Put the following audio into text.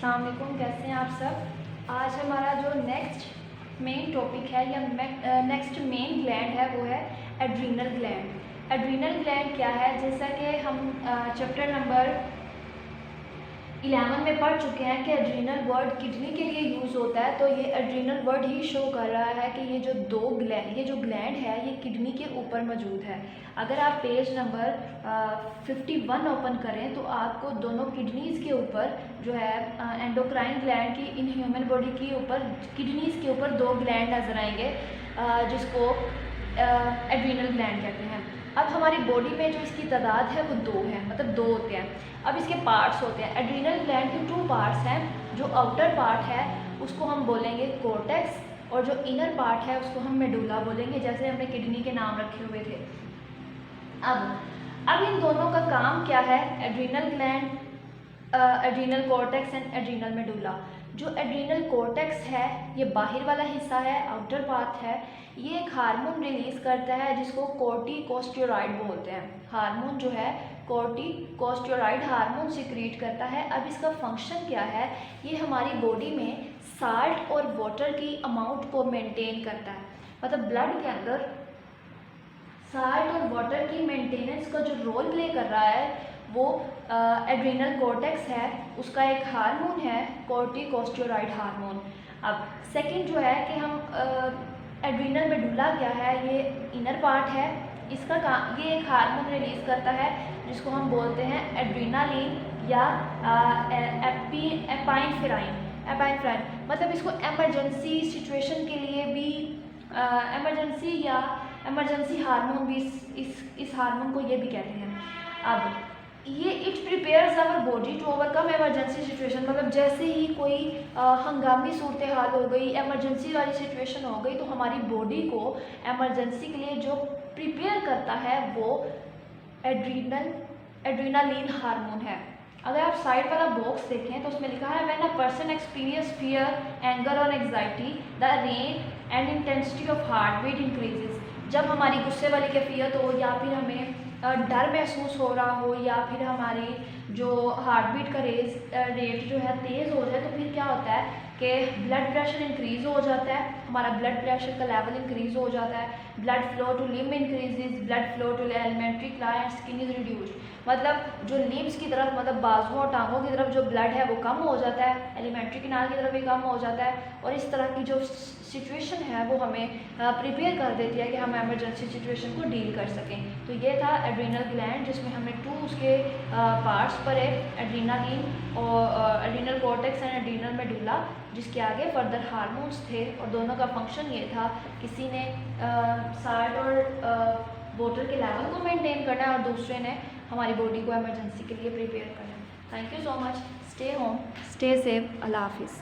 अस्सलाम वालेकुम, कैसे हैं आप सब। आज हमारा जो नेक्स्ट मेन टॉपिक है या नेक्स्ट मेन ग्लैंड है वो है एड्रीनल ग्लैंड। एड्रीनल ग्लैंड क्या है, जैसा कि हम चैप्टर नंबर 11 में पढ़ चुके हैं कि एड्रीनल वर्ड किडनी के लिए यूज़ होता है। तो ये एड्रीनल वर्ड ही शो कर रहा है कि ये जो जो ग्लैंड है ये किडनी के ऊपर मौजूद है। अगर आप पेज नंबर 51 ओपन करें तो आपको दोनों किडनीज़ के ऊपर जो है एंडोक्राइन ग्लैंड की इन ह्यूमन बॉडी के ऊपर किडनीज़ के ऊपर दो ग्लैंड नज़र आएंगे जिसको एड्रीनल ग्लैंड कहते हैं। अब हमारी बॉडी में जो इसकी तादाद है वो दो है, मतलब दो होते हैं। अब इसके पार्ट्स होते हैं। एड्रीनल ग्लैंड के टू पार्ट्स हैं। जो आउटर पार्ट है उसको हम बोलेंगे कोर्टेक्स और जो इनर पार्ट है उसको हम मेडुला बोलेंगे, जैसे हमने किडनी के नाम रखे हुए थे। अब इन दोनों का काम क्या है, adrenal gland, adrenal cortex and adrenal medulla. जो एड्रीनल कोर्टेक्स है ये बाहर वाला हिस्सा है, आउटर पार्ट है। ये एक हार्मोन रिलीज़ करता है जिसको कोर्टिकोस्टेरॉइड बोलते हैं। हार्मोन जो है कोर्टिकोस्टेरॉइड हार्मोन सिक्रीट करता है। अब इसका फंक्शन क्या है, ये हमारी बॉडी में साल्ट और वाटर की अमाउंट को मेंटेन करता है। मतलब ब्लड के अंदर साल्ट और वाटर की मेंटेनेंस का जो रोल प्ले कर रहा है वो एड्रीनल कोर्टेक्स है, उसका एक हार्मोन है कोर्टिकोस्टेरॉइड हार्मोन। अब सेकंड जो है कि हम एड्रीनल मेडुला क्या है, ये इनर पार्ट है। इसका काम, ये एक हार्मोन रिलीज़ करता है जिसको हम बोलते हैं एड्रीनालिन या एपाइनफ्राइन। मतलब इसको एमरजेंसी सिचुएशन के लिए भी एमरजेंसी हार्मोन भी इस हार्मोन को ये भी कहते हैं। अब ये it prepares our body to overcome emergency situation. मतलब जैसे ही कोई हंगामी सूरत हाल हो गई, एमरजेंसी वाली सिचुएशन हो गई, तो हमारी बॉडी को एमरजेंसी के लिए जो प्रिपेयर करता है वो एड्रीनालिन हार्मोन है। अगर आप साइड वाला बॉक्स देखें तो उसमें लिखा है when a person experience fear, anger और anxiety the rate and intensity of heart beat increases. जब हमारी गुस्से वाली कैफियत हो या फिर हमें डर महसूस हो रहा हो या फिर हमारी जो हार्ट बीट का रेट जो है तेज़ हो जाए, तो फिर क्या होता है कि ब्लड प्रेशर इंक्रीज़ हो जाता है, हमारा ब्लड प्रेशर का लेवल इंक्रीज़ हो जाता है, blood flow to limb increases, blood flow to alimentary क्लास, स्किन इज रिड्यूस्ड। मतलब जो लिम्ब्स की तरफ, मतलब बाजुओं और टांगों की तरफ जो ब्लड है वो कम हो जाता है, एलिमेंट्री किनार की तरफ भी कम हो जाता है। और इस तरह की जो सिचुएशन है वो हमें प्रिपेयर कर देती है कि हम एमरजेंसी सिचुएशन को डील कर सकें। तो ये था एड्रीनल ग्लैंड, जिसमें हमने टू उसके पार्ट्स पर है, एड्रीनालिन और adrenal cortex and adrenal medulla, जिसके आगे फर्दर हार्मोन्स थे। और दोनों का फंक्शन ये था, किसी ने साल्ट और वाटर के लेवल को मेंटेन करना है और दूसरे ने हमारी बॉडी को एमरजेंसी के लिए प्रिपेयर करना है। Thank you so much. Stay home, stay safe. अल्लाह हाफिज़।